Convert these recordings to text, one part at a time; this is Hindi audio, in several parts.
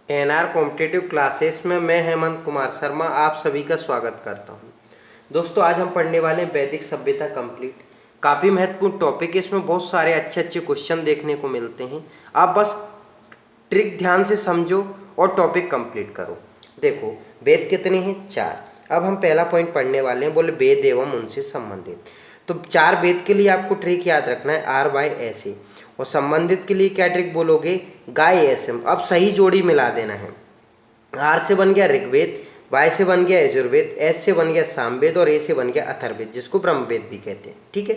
एनआर कॉम्पिटिटिव क्लासेस में मैं हेमंत कुमार शर्मा आप सभी का स्वागत करता हूं। दोस्तों, आज हम पढ़ने वाले हैं वैदिक सभ्यता कंप्लीट। काफ़ी महत्वपूर्ण टॉपिक है, इसमें बहुत सारे अच्छे अच्छे क्वेश्चन देखने को मिलते हैं। आप बस ट्रिक ध्यान से समझो और टॉपिक कंप्लीट करो। देखो, वेद कितने हैं? 4। अब हम पहला पॉइंट पढ़ने वाले हैं, बोले वेद एवं उनसे संबंधित। तो 4 वेद के लिए आपको ट्रिक याद रखना है आर बाय एस ए, और संबंधित के लिए क्या ट्रिक बोलोगे? गाय एस एम। अब सही जोड़ी मिला देना है। आर से बन गया ऋग्वेद, वाई से बन गया यजुर्वेद, एस से बन गया सामवेद और ए से बन गया अथर्ववेद, जिसको ब्रह्मवेद भी कहते हैं। ठीक है।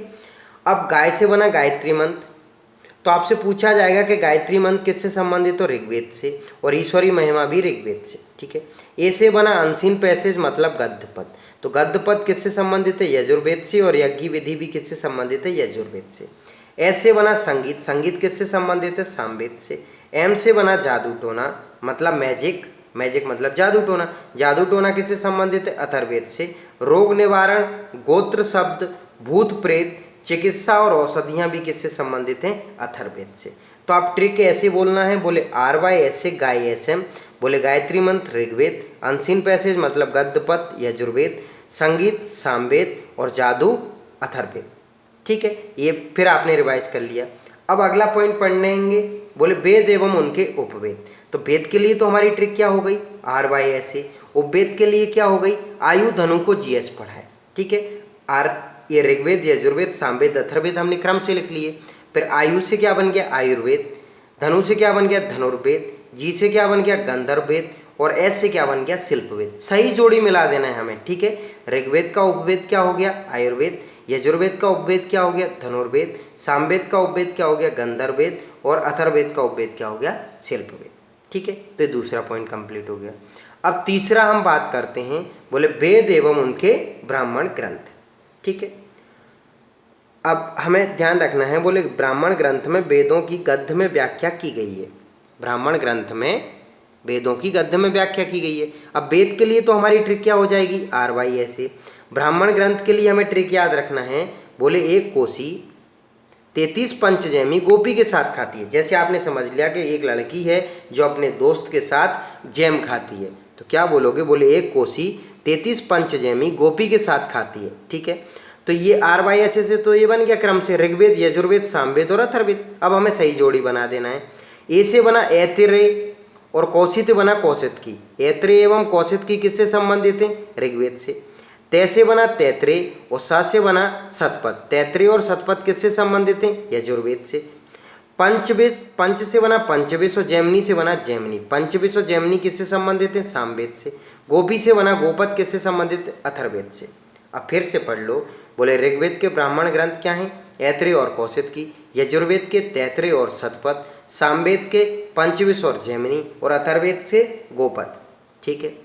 अब गाय से बना गायत्री मंत्र। तो आपसे पूछा जाएगा कि गायत्री मंत्र किससे संबंधित? तो ऋग्वेद से, और ईश्वरी महिमा भी ऋग्वेद से। ठीक है। ए से बना अनसीन पैसेज मतलब गद्य पद। तो गद्य पद किससे संबंधित है? यजुर्वेद से, और यज्ञ विधि भी किससे संबंधित है? यजुर्वेद से। एस से बना संगीत। संगीत किससे संबंधित है? सामवेद से। एम से बना जादू टोना मतलब मैजिक। मैजिक मतलब जादू टोना। जादू टोना किससे संबंधित है? अथर्ववेद से। रोग निवारण, गोत्र शब्द, भूत प्रेत, चिकित्सा और औषधियाँ भी किससे संबंधित हैं? अथर्ववेद से। तो आप ट्रिक ऐसे बोलना है, बोले आर वाई एस से गाय एस एम, बोले गायत्री मंत्र ऋग्वेद, अनसीन पैसेज मतलब गद्य पद यजुर्वेद, संगीत सामवेद और जादू अथर्ववेद। ठीक है, ये फिर आपने रिवाइज कर लिया। अब अगला पॉइंट पढ़ेंगे, बोले वेद एवं उनके उपवेद। तो वेद के लिए तो हमारी ट्रिक क्या हो गई? R Y S A. उपवेद के लिए क्या हो गई? आयु धनु को जीएस पढ़ाए। ठीक है। आर ये ऋग्वेद यजुर्वेद सामवेद अथर्ववेद हमने क्रम से लिख लिए। फिर आयु से क्या बन गया? आयुर्वेद। धनु से क्या बन गया? धनुर्वेद। जी से क्या बन गया? गंधर्ववेद। और एस से क्या बन गया? शिल्पवेद। सही जोड़ी मिला देना है हमें। ठीक है। ऋग्वेद का उपवेद क्या हो गया? आयुर्वेद। यजुर्वेद का उपवेद क्या हो गया? धनुर्वेद। सामवेद का उपवेद क्या हो गया? गंधर्ववेद। और अथर्ववेद का उपवेद क्या हो गया? शिल्पवेद। ठीक है। तो ये दूसरा पॉइंट कंप्लीट हो गया। अब तीसरा हम बात करते हैं, बोले वेद एवं उनके ब्राह्मण ग्रंथ। ठीक है। अब हमें ध्यान रखना है, बोले ब्राह्मण ग्रंथ में वेदों की गद्य में व्याख्या की गई है। ब्राह्मण ग्रंथ में वेदों की गद्य में व्याख्या की गई है। अब वेद के लिए तो हमारी ट्रिक क्या हो जाएगी? R Y S A. ब्राह्मण ग्रंथ के लिए हमें ट्रिक याद रखना है, बोले एक कोसी 33 पंचजैमी गोपी के साथ खाती है। जैसे आपने समझ लिया कि एक लड़की है जो अपने दोस्त के साथ जैम खाती है, तो क्या बोलोगे? बोले एक कोसी 33 पंचजैमी गोपी के साथ खाती है। ठीक है। तो ये आर वाई एस से तो ये बन गया क्रम से ऋग्वेद यजुर्वेद सामवेद और अथर्ववेद। अब हमें सही जोड़ी बना देना है। ए से बना ऐतिरे और कौशित बना कौशित की। ऐत्रेय एवं कौशित की किससे संबंधित है? ऋग्वेद से। तै से बना तैत्रेय और सा से बना सतपथ। तैत्रेय और सतपथ किससे संबंधित हैं? यजुर्वेद से। पंचविश, पंच से बना पंचविश और जैमिनी से बना जैमिनी। पंचविश और जैमिनी किससे संबंधित हैं? सामवेद से। गोपी से बना गोपद किससे संबंधित? अथर्ववेद से। अब फिर से पढ़ लो, बोले ऋग्वेद के ब्राह्मण ग्रंथ क्या हैं? ऐत्रेय और कौशित की। यजुर्वेद के तैत्रेय और सतपथ। सामवेद के पंचविश और जैमिनी। और अथर्ववेद से गोपद। ठीक है।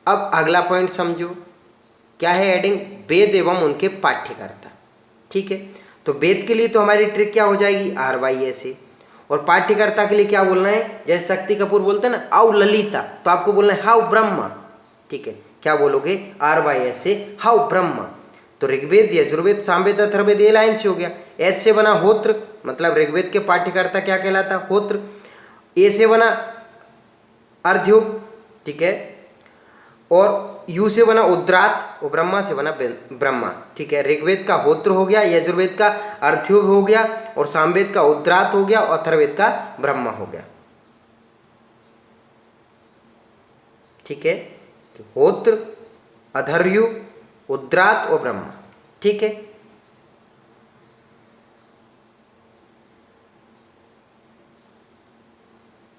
अब अगला पॉइंट समझो, क्या है? एडिंग वेद एवं उनके पाठ्यकर्ता। ठीक है। तो वेद के लिए तो हमारी ट्रिक क्या हो जाएगी? R Y S A. और पाठ्यकर्ता के लिए क्या बोलना है? जैसे शक्ति कपूर बोलते हैं ना, आउ ललिता, तो आपको बोलना है हाउ ब्रह्मा। ठीक है। क्या बोलोगे? आर वाई एस से हाउ ब्रह्मा। तो ऋग्वेद यजुर्वेद सामवेद अथर्ववेद ये लाइन से हो गया। एस से बना होत्र मतलब ऋग्वेद के पाठ्यकर्ता क्या कहलाता? होत्र। ए से बना अर्ध्युप। ठीक है। और यू से बना उद्रात और ब्रह्मा से बना ब्रह्मा। ठीक है। ऋग्वेद का होत्र हो गया, यजुर्वेद का अर्ध्युप हो गया, और सामवेद का उद्रात हो गया, और अथर्ववेद का ब्रह्मा हो गया। ठीक है। तो होत्र, अधर्यु, उद्रात और ब्रह्मा। ठीक है।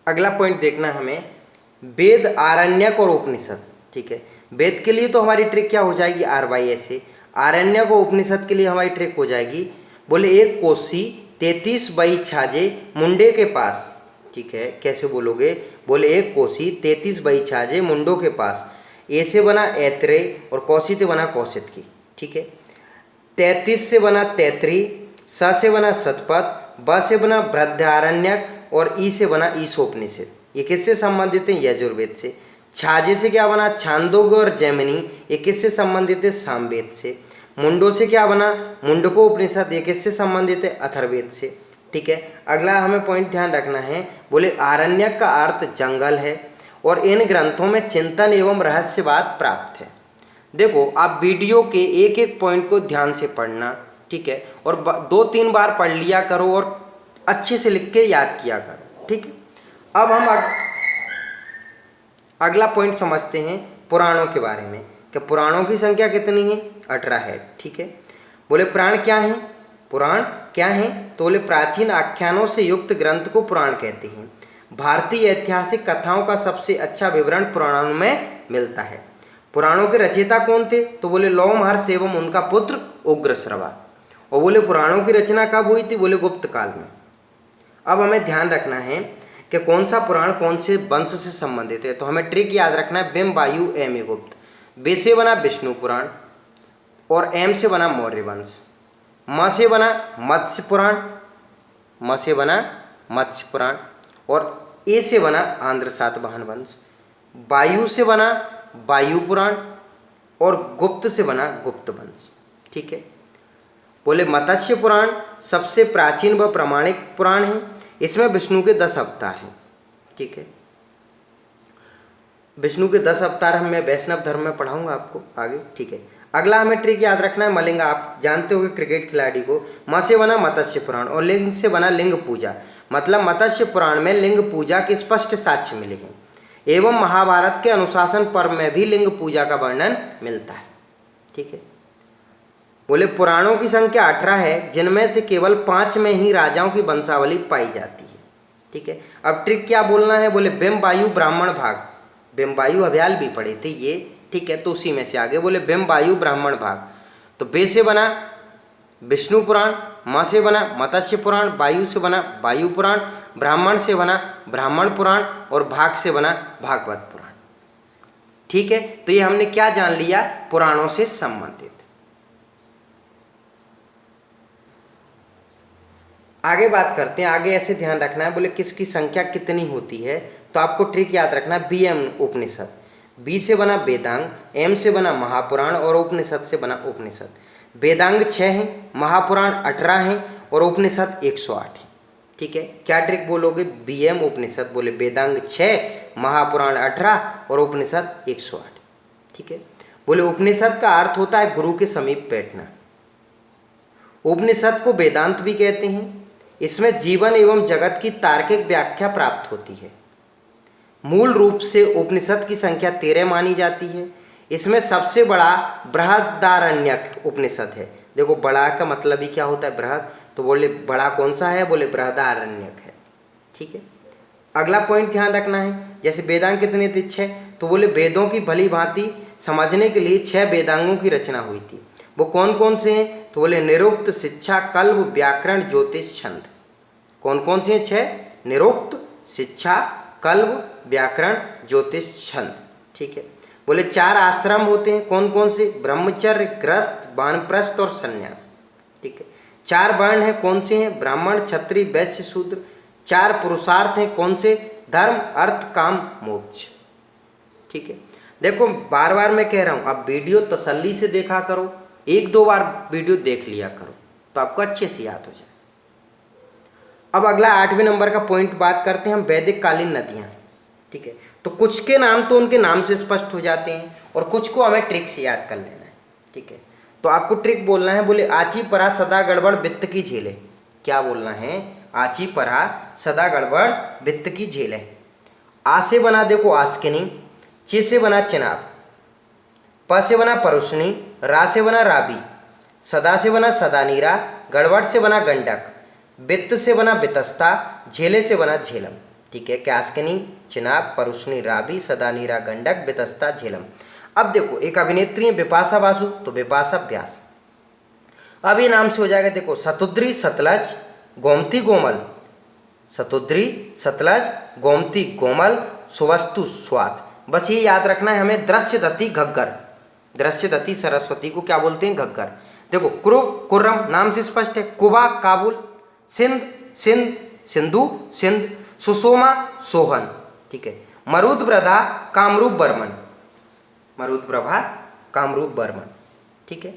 अगला पॉइंट देखना हमें, वेद आरण्यक और उपनिषद। ठीक है। वेद के लिए तो हमारी ट्रिक क्या हो जाएगी? आर वाई एस से। आरण्यक और उपनिषद के लिए हमारी ट्रिक हो जाएगी, बोले एक कोसी 33 बई छाजे मुंडे के पास। ठीक है। कैसे बोलोगे? बोले एक कोसी 33 बई छाजे मुंडों के पास। ए से बना ऐत्रेय और कौशित बना कौशित की। ठीक है। 33 से बना तैत्री, स से बना सतपथ, ब से बना बृहदारण्यक और ई से बना ईशोपनिषद। ये किससे संबंधित है? यजुर्वेद से। छाजे से क्या बना? छांदोग्य और जैमिनी। ये किससे संबंधित है? सामवेद से। मुंडो से क्या बना? मुंडको उपनिषद। ये किससे संबंधित है? अथर्ववेद से। ठीक है। अगला हमें पॉइंट ध्यान रखना है, बोले आरण्यक का अर्थ जंगल है, और इन ग्रंथों में चिंतन एवं रहस्यवाद प्राप्त है। देखो आप वीडियो के एक एक पॉइंट को ध्यान से पढ़ना, ठीक है, और 2-3 बार पढ़ लिया करो और अच्छे से लिख के याद किया करो, ठीक है। अब हम अगला पॉइंट समझते हैं पुराणों के बारे में कि पुराणों की संख्या कितनी है, 18 है, ठीक है। बोले पुराण क्या है, पुराण क्या है, तो बोले प्राचीन आख्यानों से युक्त ग्रंथ को पुराण कहते हैं। भारतीय ऐतिहासिक कथाओं का सबसे अच्छा विवरण पुराणों में मिलता है। पुराणों के रचयिता कौन थे, तो बोले लौह महर्षि एवं उनका पुत्र उग्रश्रवा। और बोले पुराणों की रचना कब हुई थी, बोले गुप्त काल में। अब हमें ध्यान रखना है कि कौन सा पुराण कौन से वंश से संबंधित है, तो हमें ट्रिक याद रखना है, बिंब वायु एम गुप्त। बे से बना विष्णु पुराण और एम से बना मौर्य वंश, म से बना मत्स्य पुराण, म से बना मत्स्य पुराण, और ए से बना आंध्र सातवाहन वंश। वायु से बना वायु पुराण और गुप्त से बना गुप्त वंश, ठीक है। बोले मत्स्य पुराण सबसे प्राचीन व प्रामाणिक पुराण है। इसमें विष्णु के 10 अवतार हैं, ठीक है। विष्णु के 10 अवतार मैं वैष्णव धर्म में पढ़ाऊंगा आपको आगे, ठीक है। अगला हमें ट्रिक याद रखना है, मलिंगा। आप जानते होंगे क्रिकेट खिलाड़ी को। म से बना मत्स्य पुराण और लिंग से बना लिंग पूजा, मतलब मत्स्य पुराण में लिंग पूजा के स्पष्ट साक्ष्य मिले हैं एवं महाभारत के अनुशासन पर्व में भी लिंग पूजा का वर्णन मिलता है, ठीक है। बोले पुराणों की संख्या 18 है, जिनमें से केवल 5 में ही राजाओं की वंशावली पाई जाती है, ठीक है। अब ट्रिक क्या बोलना है, बोले बिंब वायु ब्राह्मण भाग। बिंब वायु अभ्याल भी पढ़े थे ये, ठीक है, तो उसी में से आगे बोले बिंब वायु ब्राह्मण भाग। तो बे से बना विष्णु पुराण, म से बना मत्स्य पुराण, वायु से बना वायु पुराण, ब्राह्मण से बना ब्राह्मण पुराण और भाग से बना भागवत पुराण, ठीक है। तो ये हमने क्या जान लिया, पुराणों से संबंधित। आगे बात करते हैं। आगे ऐसे ध्यान रखना है, बोले किसकी संख्या कितनी होती है, तो आपको ट्रिक याद रखना है, बी एम उपनिषद। बी से बना वेदांग, एम से बना महापुराण और उपनिषद से बना उपनिषद। वेदांग 6 हैं, महापुराण 18 हैं और उपनिषद 108 हैं, ठीक है। क्या ट्रिक बोलोगे, बी एम उपनिषद। बोले वेदांग 6, महापुराण 18 और उपनिषद 108, ठीक है। बोले उपनिषद का अर्थ होता है गुरु के समीप बैठना। उपनिषद को वेदांत भी कहते हैं। इसमें जीवन एवं जगत की तार्किक व्याख्या प्राप्त होती है। मूल रूप से उपनिषद की संख्या 13 मानी जाती है। इसमें सबसे बड़ा बृहदारण्यक उपनिषद है। देखो बड़ा का मतलब ही क्या होता है, बृहद, तो बोले बड़ा कौन सा है, बोले बृहदारण्यक है, ठीक है। अगला पॉइंट ध्यान रखना है, जैसे वेदांग कितने थे, 6, तो बोले वेदों की भली भांति समझने के लिए 6 वेदांगों की रचना हुई थी। वो कौन कौन से हैं, तो बोले निरुक्त, शिक्षा, कल्प, व्याकरण, ज्योतिष, छंद। कौन कौन से हैं 6, निरुक्त, शिक्षा, कल्प, व्याकरण, ज्योतिष, छंद, ठीक है। बोले 4 आश्रम होते हैं, कौन कौन से, ब्रह्मचर्य, गृहस्थ, वानप्रस्थ और संन्यास, ठीक है। 4 वर्ण हैं, कौन से हैं, ब्राह्मण, क्षत्रिय, वैश्य, शूद्र। 4 पुरुषार्थ हैं, कौन से, धर्म, अर्थ, काम, मोक्ष, ठीक है। देखो बार बार मैं कह रहा हूँ, आप वीडियो तसल्ली से देखा करो, 1-2 बार वीडियो देख लिया करो तो आपको अच्छे से याद हो जाए। अब अगला 8वें नंबर का पॉइंट बात करते हैं हम, वैदिक कालीन नदियाँ, ठीक है। तो कुछ के नाम तो उनके नाम से स्पष्ट हो जाते हैं और कुछ को हमें ट्रिक से याद कर लेना है, ठीक है। तो आपको ट्रिक बोलना है, बोले आची परा सदा गड़बड़ वित्त की झेले। क्या बोलना है, आची परा सदा गड़बड़ वित्त की झेले। आ से बना देखो आस्किनी, चे से बना चिनाब, प से बना परुष्णी, रा से बना राबी, सदा से बना सदानीरा, गड़बड़ से बना गंडक, वित्त से बना वितस्ता, झेले से बना झेलम, ठीक है। क्यास्किनी, चिनाब, परुष्णी, राबी, सदानीरा, गंडक, वितस्ता, झेलम। अब देखो एक अभिनेत्री है बिपाशा बासु, तो बिपाशा व्यास। अब ये नाम से हो जाएगा, देखो सतुद्री, सतलज, गोमती, गोमल, सतुद्री, सतलज, गोमती, गोमल, सुवस्तु, स्वात। बस ये याद रखना है हमें। दृश्यदत्ती, घग्गर। दृश्यदत्ती सरस्वती को क्या बोलते हैं, घग्गर। देखो कुरुब, कुर्रम, नाम से स्पष्ट है। कुबा, काबुल, सिंध, सिंध, सिंधु, सिंध, सुषोमा, सोहन, ठीक है। मरुदप्रभा, कामरूप बर्मन, मरुदप्रभा, कामरूप बर्मन, ठीक है।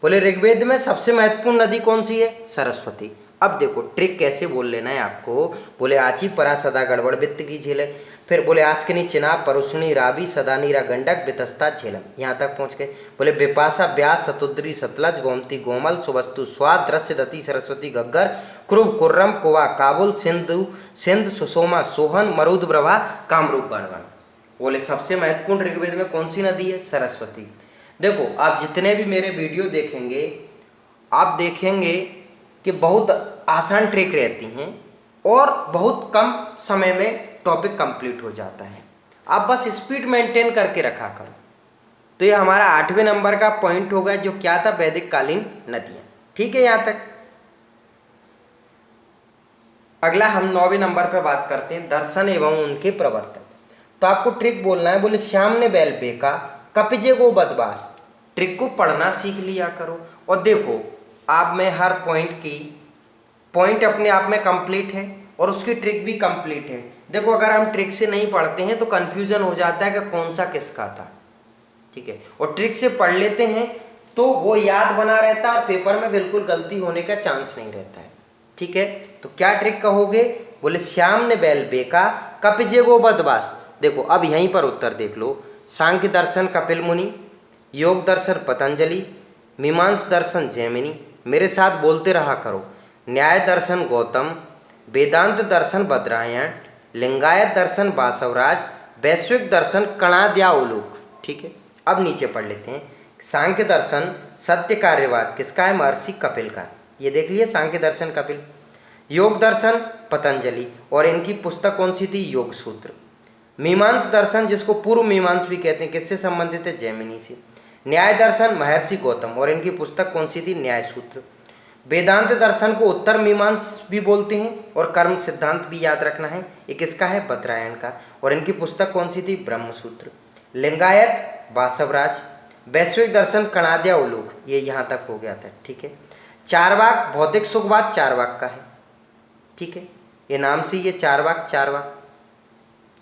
बोले ऋग्वेद में सबसे महत्वपूर्ण नदी कौन सी है, सरस्वती। अब देखो ट्रिक कैसे बोल लेना है आपको। बोले आची परा सदा गड़बड़ वित्त की झेले, फिर बोले आस्कनी चिनाब परुषणी रावी सदा नीरा गंडक बितस्ता झेलम, यहाँ तक पहुँच गए। बोले बिपाशा ब्यास सतुद्री सतलज गोमती गोमल सुवस्तु स्वाद दृश्य दती सरस्वती गग्गर क्रुब कुर्रम कुवा काबुल सिंधु सिंध सुषोमा सोहन मरुद प्रभा कामरूप बड़वन। बोले सबसे महत्वपूर्ण ऋग्वेद में कौन सी नदी है? सरस्वती। देखो आप जितने भी मेरे वीडियो देखेंगे आप देखेंगे कि बहुत आसान ट्रिक रहती हैं और बहुत कम समय में टॉपिक कंप्लीट हो जाता है। आप बस स्पीड मेंटेन करके रखा करो। तो ये हमारा 8वें नंबर का पॉइंट होगा, जो क्या था? वैदिक कालीन नदियाँ। ठीक है, यहाँ तक। अगला हम 9वें नंबर पे बात करते हैं दर्शन एवं उनके प्रवर्तक। तो आपको ट्रिक बोलना है। बोले श्याम ने बैल बेका कपिजे को बदमाश। ट्रिक को पढ़ना सीख लिया करो। और देखो आप में हर पॉइंट अपने आप में कंप्लीट है और उसकी ट्रिक भी कंप्लीट है। देखो अगर हम ट्रिक से नहीं पढ़ते हैं तो कंफ्यूजन हो जाता है कि कौन सा किसका था। ठीक है, और ट्रिक से पढ़ लेते हैं तो वो याद बना रहता है और पेपर में बिल्कुल गलती होने का चांस नहीं रहता है। ठीक है, तो क्या ट्रिक कहोगे? बोले श्याम ने बैल बेका कपिजे को बदमाश। देखो अब यहीं पर उत्तर देख लो। सांख्य दर्शन कपिल मुनि, योग दर्शन पतंजलि, मीमांस दर्शन जैमिनी। मेरे साथ बोलते रहा करो। न्याय दर्शन गौतम, वेदांत दर्शन बद्रायण, लिंगायत दर्शन बासवराज, वैश्विक दर्शन कणाद्यावलोक। ठीक है, अब नीचे पढ़ लेते हैं। सांख्य दर्शन सत्य कार्यवाद किसका है? महर्षि कपिल का। ये देख लिए सांख्य दर्शन कपिल। योग दर्शन पतंजलि और इनकी पुस्तक कौन सी थी? योग सूत्र। मीमांस दर्शन जिसको पूर्व मीमांस भी कहते हैं, किससे संबंधित है? जैमिनी से। न्याय दर्शन महर्षि गौतम और इनकी पुस्तक कौन सी थी? न्याय सूत्र। वेदांत दर्शन को उत्तर मीमांस भी बोलते हैं और कर्म सिद्धांत भी याद रखना है। ये किसका है? बद्रायण का और इनकी पुस्तक कौन सी थी? ब्रह्म सूत्र। लिंगायत बासवराज, वैश्विक दर्शन कणाद्यावलोक। ये यहाँ तक हो गया था। ठीक है, चारवाक भौतिक सुखवाद चारवाक का है। ठीक है, ये नाम से ये चारवाक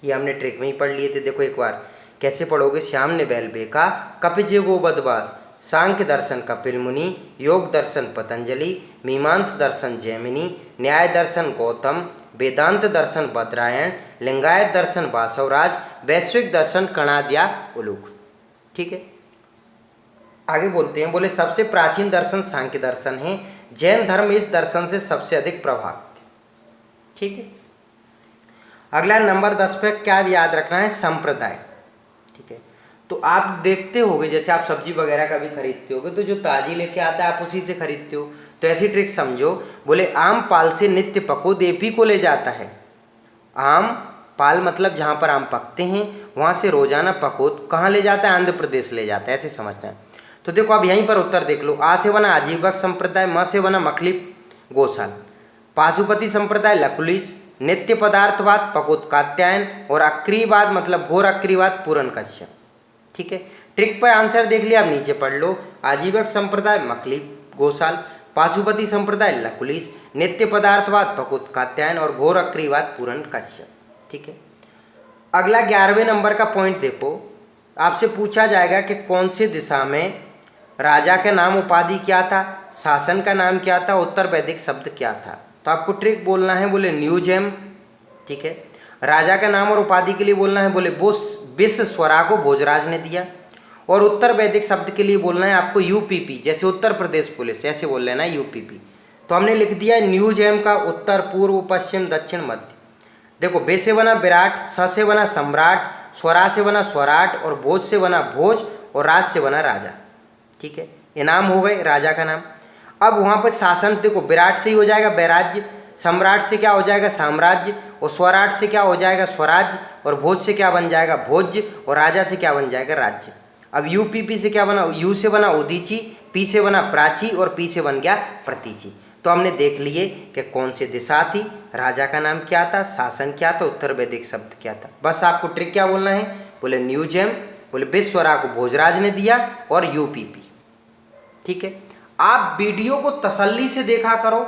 ये हमने ट्रिक में ही पढ़ लिए थे। देखो एक बार कैसे पढ़ोगे। श्याम ने बैल बेका कपिजे को बदमाश, सांख्य दर्शन कपिल मुनि, योग दर्शन पतंजलि, मीमांस दर्शन जैमिनी, न्याय दर्शन गौतम, वेदांत दर्शन बद्रायण, लिंगायत दर्शन बासवराज, वैश्विक दर्शन कणाद्यावलोक। ठीक है, आगे बोलते हैं। बोले सबसे प्राचीन दर्शन सांख्य दर्शन है। जैन धर्म इस दर्शन से सबसे अधिक प्रभावित है। ठीक है, अगला नंबर 10 पे क्या याद रखना है? संप्रदाय। ठीक है, तो आप देखते होगे जैसे आप सब्जी वगैरह का भी खरीदते होगे तो जो ताजी लेके आता है आप उसी से खरीदते हो। तो ऐसी ट्रिक समझो। बोले आम पाल से नित्य पको देपी को ले जाता है। आम पाल मतलब जहाँ पर आम पकते हैं वहाँ से रोजाना पकोत कहाँ ले जाता है? आंध्र प्रदेश ले जाता है। ऐसे समझना है। तो देखो अब यहीं पर उत्तर देख लो। आ से बना आजीवक संप्रदाय, म से बना मखली गोसाल, पाशुपति संप्रदाय लकुलिस, नित्य पदार्थवाद पकोत कात्यायन और अक्रियवाद मतलब घोर अक्रियवाद पूरन कश्यप। ठीक है, ट्रिक पर आंसर देख लिया। अब नीचे पढ़ लो। आजीवक संप्रदाय मखली गोसाल, पाशुपति संप्रदाय लकुलिस, नित्य पदार्थवाद पकुत कात्यायन और घोर अक्रियवाद पूरन कश्यप। ठीक है, अगला 11वें नंबर का पॉइंट देखो। आपसे पूछा जाएगा कि कौन सी दिशा में राजा का नाम उपाधि क्या था, शासन का नाम क्या था, उत्तर वैदिक शब्द क्या था। तो आपको ट्रिक बोलना है। बोले न्यूजेम। ठीक है, राजा का नाम और उपाधि के लिए बोलना है। बोले विश्व स्वरा को भोजराज ने दिया। और उत्तर वैदिक शब्द के लिए बोलना है आपको यूपीपी, जैसे उत्तर प्रदेश पुलिस ऐसे बोल लेना है यूपीपी। तो हमने लिख दिया न्यूजेम का उत्तर पूर्व पश्चिम दक्षिण मध्य। देखो बे से बना विराट, स से बना सम्राट, स्वरा से बना स्वराट और भोज से बना भोज और राज से बना राजा। ठीक है, ये नाम हो गए राजा का नाम। अब वहाँ पर शासन देखो विराट से ही हो जाएगा वैराज्य, सम्राट से क्या हो जाएगा साम्राज्य और स्वराट से क्या हो जाएगा स्वराज्य और भोज से क्या बन जाएगा भोज्य और राजा से क्या बन जाएगा राज्य। अब यूपीपी से क्या बना? यू से बना उदीची, पी से बना प्राची और पी से बन गया प्रतीची। तो हमने देख लिए कि कौन सी दिशा थी, राजा का नाम क्या था, शासन क्या था, उत्तर वैदिक शब्द क्या था। बस आपको ट्रिक क्या बोलना है? बोले न्यूजेम, बोले विश्वरा को भोजराज ने दिया और यूपीपी। ठीक है, आप वीडियो को तसल्ली से देखा करो।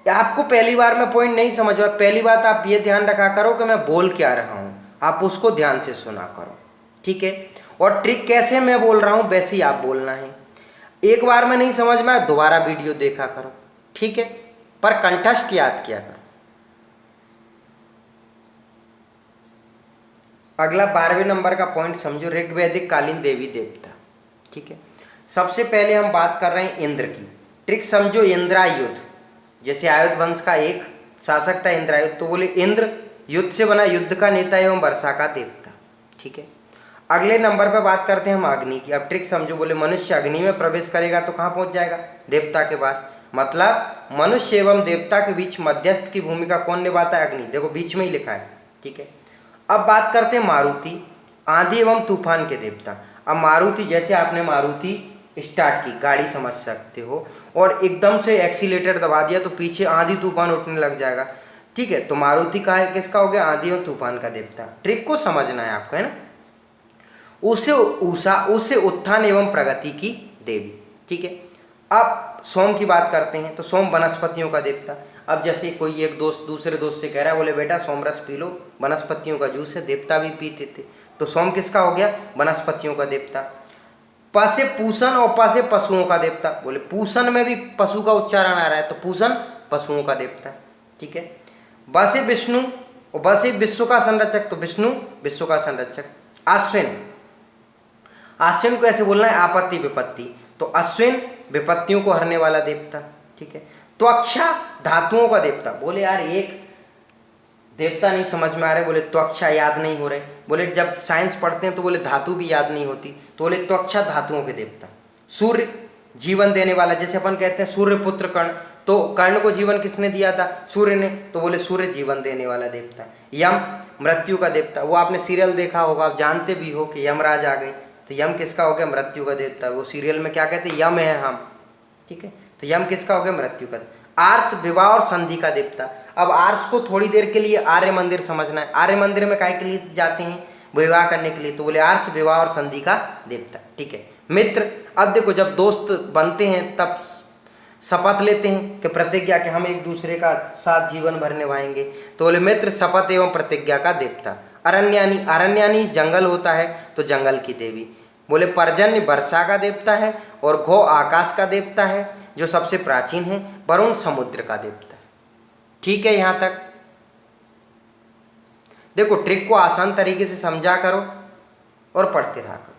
आपको पहली बार में पॉइंट नहीं समझ में, पहली बात आप ये ध्यान रखा करो कि मैं बोल क्या रहा हूँ, आप उसको ध्यान से सुना करो। ठीक है, और ट्रिक कैसे मैं बोल रहा हूँ वैसे ही आप बोलना है। एक बार में नहीं समझ में आया दोबारा वीडियो देखा करो। ठीक है, पर कंठस्थ याद किया करो। अगला 12वें नंबर का पॉइंट समझो, ऋग्वैदिक कालीन देवी देवता। ठीक है, सबसे पहले हम बात कर रहे हैं इंद्र की। ट्रिक समझो, इंद्रायुध, जैसे आयुध वंश का एक शासक था इंद्रायुध, तो बोले इंद्र युद्ध से बना, युद्ध का नेता एवं वर्षा का देवता। ठीक है, अगले नंबर पर बात करते हैं हम अग्नि की। अब ट्रिक समझो, बोले मनुष्य अग्नि में प्रवेश करेगा तो कहाँ पहुंच जाएगा? देवता के पास। मतलब मनुष्य एवं देवता के बीच मध्यस्थ की भूमिका कौन निभाता है? अग्नि। देखो बीच में ही लिखा है। ठीक है, अब बात करते हैं मारुति, आंधी एवं तूफान के देवता। अब मारुति, जैसे आपने मारुति स्टार्ट की, गाड़ी समझ सकते हो, और एकदम से एक्सीलेटर दबा दिया तो पीछे आंधी तूफान उठने लग जाएगा। ठीक है, तो मारुति का है, किसका हो गया? आंधी एवं तूफान का देवता। ट्रिक को समझना है आपको, है ना। उसे उषा, उसे उत्थान एवं प्रगति की देवी। ठीक है, अब सोम की बात करते हैं, तो सोम वनस्पतियों का देवता। अब जैसे कोई एक दोस्त दूसरे दोस्त से कह रहा है, बोले बेटा सोमरस पी लो, वनस्पतियों का जूस है, देवता भी पीते थे, तो सोम किसका हो गया? वनस्पतियों का देवता। प से पूषण और प से पशुओं का देवता। बोले पूषण में भी पशु का उच्चारण आ रहा है, तो पूषण पशुओं का देवता। ठीक है, ब से विष्णु और ब से विश्व का संरक्षक, तो विष्णु विश्व का संरक्षक। अश्विन, अश्विन को ऐसे बोलना है आपत्ति विपत्ति, तो अश्विन विपत्तियों को हरने वाला देवता। ठीक है, त्वक्षा धातुओं का देवता। बोले यार एक देवता नहीं समझ में आ रहे, बोले त्वक्षा याद नहीं हो रहे, बोले जब साइंस पढ़ते हैं तो बोले धातु भी याद नहीं होती, तो बोले त्वक्षा धातुओं के देवता। सूर्य जीवन देने वाला, जैसे अपन कहते हैं सूर्य पुत्र कर्ण, तो कर्ण को जीवन किसने दिया था? सूर्य ने, तो बोले सूर्य जीवन देने वाला देवता। यम मृत्यु का देवता, वो आपने सीरियल देखा होगा, आप जानते भी हो कि यमराज आ गए, तो यम किसका हो गया? मृत्यु का देवता। वो सीरियल में क्या कहते हैं? यम है हम। ठीक है, तो यम किसका हो गया? मृत्यु का। आर्ष विवाह और संधि का देवता। अब आर्ष को थोड़ी देर के लिए आर्य मंदिर समझना है। आर्य मंदिर में काय के लिए जाते हैं? विवाह करने के लिए, तो बोले आर्ष विवाह और संधि का देवता। ठीक है, मित्र, अब देखो जब दोस्त बनते हैं तब शपथ लेते हैं कि प्रतिज्ञा कि हम एक दूसरे का साथ जीवन भर निभाएंगे, तो बोले मित्र शपथ एवं प्रतिज्ञा का देवता। अरण्यानी, अरण्यानी जंगल होता है तो जंगल की देवी। बोले पर्जन्य वर्षा का देवता है, और घो आकाश का देवता है जो सबसे प्राचीन है। वरुण समुद्र का देवता है। ठीक है, यहाँ तक देखो ट्रिक को आसान तरीके से समझा करो और पढ़ते रहा करो।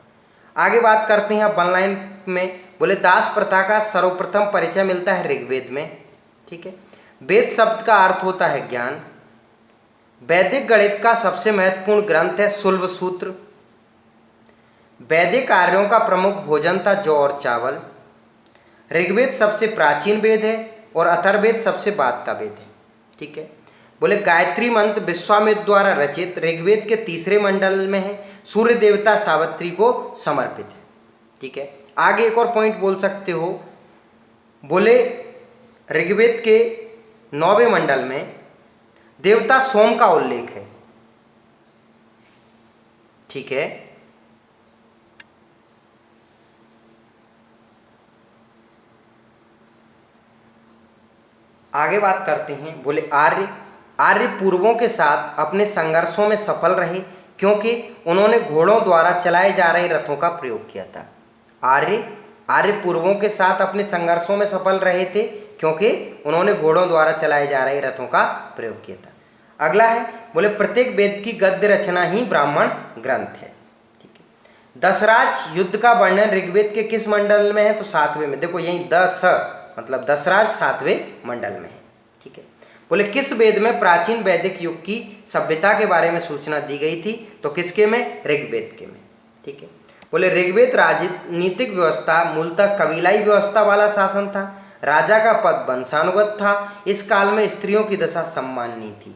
आगे बात करते हैं अब वन लाइन में। बोले दास प्रथा का सर्वप्रथम परिचय मिलता है ऋग्वेद में। ठीक है, वेद शब्द का अर्थ होता है ज्ञान। वैदिक गणित का सबसे महत्वपूर्ण ग्रंथ है शुल्ब सूत्र। वैदिक आर्यों का प्रमुख भोजन था जौ और चावल। ऋग्वेद सबसे प्राचीन वेद है और अथर्ववेद सबसे बाद का वेद है। ठीक है, बोले गायत्री मंत्र विश्वामित्र द्वारा रचित ऋग्वेद के तीसरे मंडल में है, सूर्य देवता सावित्री को समर्पित है। ठीक है, आगे एक और पॉइंट बोल सकते हो, बोले ऋग्वेद के 9वें मंडल में देवता सोम का उल्लेख है। ठीक है, आगे बात करते हैं। बोले आर्य पूर्वों के साथ अपने संघर्षों में सफल रहे क्योंकि उन्होंने घोड़ों द्वारा चलाए जा रहे रथों का प्रयोग किया था। आर्य पूर्वों के साथ अपने संघर्षों में सफल रहे थे क्योंकि उन्होंने घोड़ों द्वारा चलाए जा रहे रथों का प्रयोग किया था। अगला है, बोले प्रत्येक वेद की गद्य रचना ही ब्राह्मण ग्रंथ है। ठीक है, दशराज युद्ध का वर्णन ऋग्वेद के किस मंडल में है? तो 7वें में। देखो यही दस मतलब दशराज 7वें मंडल में है। ठीक है, बोले किस वेद में प्राचीन वैदिक युग की सभ्यता के बारे में सूचना दी गई थी? तो किसके में? ऋग्वेद के में। ठीक है, बोले ऋग्वेद राजनीतिक व्यवस्था मूलतः कबीलाई व्यवस्था वाला शासन था। राजा का पद वंशानुगत था। इस काल में स्त्रियों की दशा सम्माननीय थी।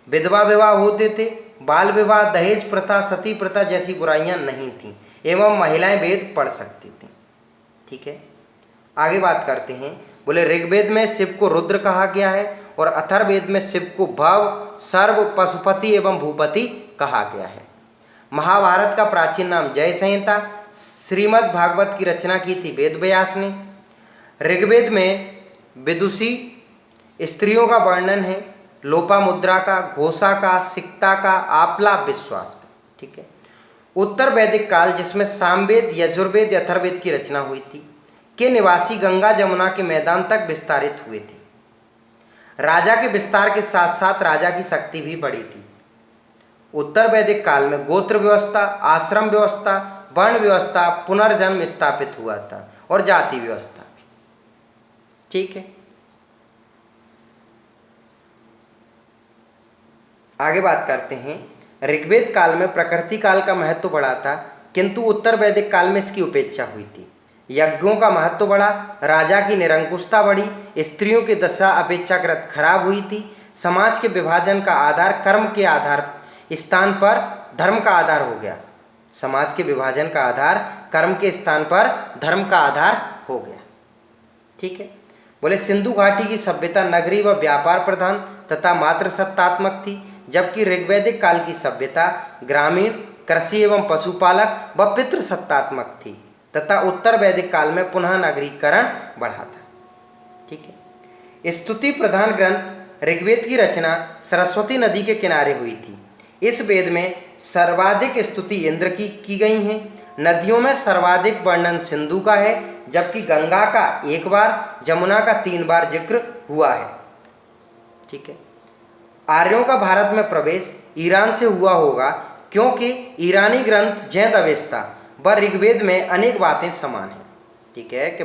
विधवा विवाह होते थे। बाल विवाह, दहेज प्रथा, सती प्रथा जैसी बुराइयां नहीं थीं एवं महिलाएं वेद पढ़ सकती थीं। ठीक है, आगे बात करते हैं। बोले ऋग्वेद में शिव को रुद्र कहा गया है और अथर्ववेद में शिव को भव, सर्व, पशुपति एवं भूपति कहा गया है। महाभारत का प्राचीन नाम जय संहिता। श्रीमद् भागवत की रचना की थी वेद व्यास ने। ऋग्वेद में विदुषी स्त्रियों का वर्णन है, लोपामुद्रा का, घोषा का, सिक्ता का, आपला, विश्वास का। ठीक है, उत्तर वैदिक काल जिसमें सामवेद, यजुर्वेद, अथर्ववेद की रचना हुई थी के निवासी गंगा जमुना के मैदान तक विस्तारित हुए थे। राजा के विस्तार के साथ साथ राजा की शक्ति भी बढ़ी थी। उत्तर वैदिक काल में गोत्र व्यवस्था, आश्रम व्यवस्था, वर्ण व्यवस्था, पुनर्जन्म स्थापित हुआ था और जाति व्यवस्था भी। ठीक है, आगे बात करते हैं। ऋग्वेद काल में प्रकृति काल का महत्व बढ़ा था, किंतु उत्तर वैदिक काल में इसकी उपेक्षा हुई थी। यज्ञों का महत्व बढ़ा, राजा की निरंकुशता बढ़ी, स्त्रियों की दशा अपेक्षाकृत खराब हुई थी। समाज के विभाजन का आधार कर्म के आधार स्थान पर धर्म का आधार हो गया। समाज के विभाजन का आधार कर्म के स्थान पर धर्म का आधार हो गया। ठीक है, बोले सिंधु घाटी की सभ्यता नगरी व व्यापार प्रधान तथा मात्र सत्तात्मक थी, जबकि ऋग्वैदिक काल की सभ्यता ग्रामीण, कृषि एवं पशुपालक व पितृ सत्तात्मक थी तथा उत्तर वैदिक काल में पुनः नगरीकरण बढ़ा था। ठीक है, स्तुति प्रधान ग्रंथ ऋग्वेद की रचना सरस्वती नदी के किनारे हुई थी। इस वेद में सर्वाधिक स्तुति इंद्र की गई हैं। नदियों में सर्वाधिक वर्णन सिंधु का है, जबकि गंगा का 1 बार, जमुना का 3 बार जिक्र हुआ है। ठीक है, आर्यों का भारत में प्रवेश ईरान से हुआ होगा, क्योंकि ईरानी ग्रंथ जैद अवेस्ता व ऋग्वेद में अनेक बातें समान हैं। ठीक है, कि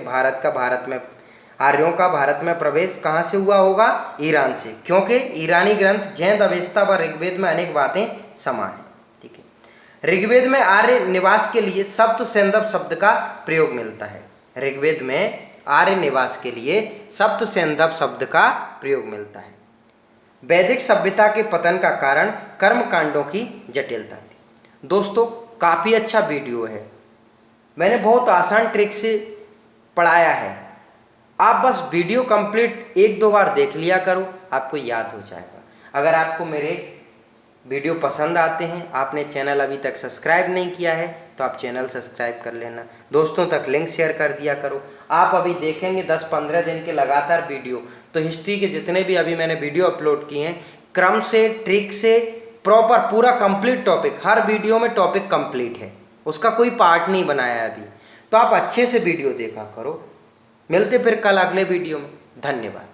आर्यों का भारत में प्रवेश कहाँ से हुआ होगा? ईरान से, क्योंकि ईरानी ग्रंथ जैद अवेस्ता व ऋग्वेद में अनेक बातें समान हैं। ठीक है, ऋग्वेद में आर्य निवास के लिए सप्त सेंधव शब्द का प्रयोग मिलता है। ऋग्वेद में आर्य निवास के लिए सप्त सेंधव शब्द का प्रयोग मिलता है। वैदिक सभ्यता के पतन का कारण कर्म कांडों की जटिलता थी। दोस्तों, काफ़ी अच्छा वीडियो है, मैंने बहुत आसान ट्रिक से पढ़ाया है। आप बस वीडियो कंप्लीट 1-2 बार देख लिया करो, आपको याद हो जाएगा। अगर आपको मेरे वीडियो पसंद आते हैं, आपने चैनल अभी तक सब्सक्राइब नहीं किया है तो आप चैनल सब्सक्राइब कर लेना, दोस्तों तक लिंक शेयर कर दिया करो। आप अभी देखेंगे 10-15 दिन के लगातार वीडियो, तो हिस्ट्री के जितने भी अभी मैंने वीडियो अपलोड किए हैं, क्रम से, ट्रिक से, प्रॉपर पूरा कंप्लीट टॉपिक, हर वीडियो में टॉपिक कंप्लीट है, उसका कोई पार्ट नहीं बनाया अभी। तो आप अच्छे से वीडियो देखा करो। मिलते फिर कल अगले वीडियो में। धन्यवाद।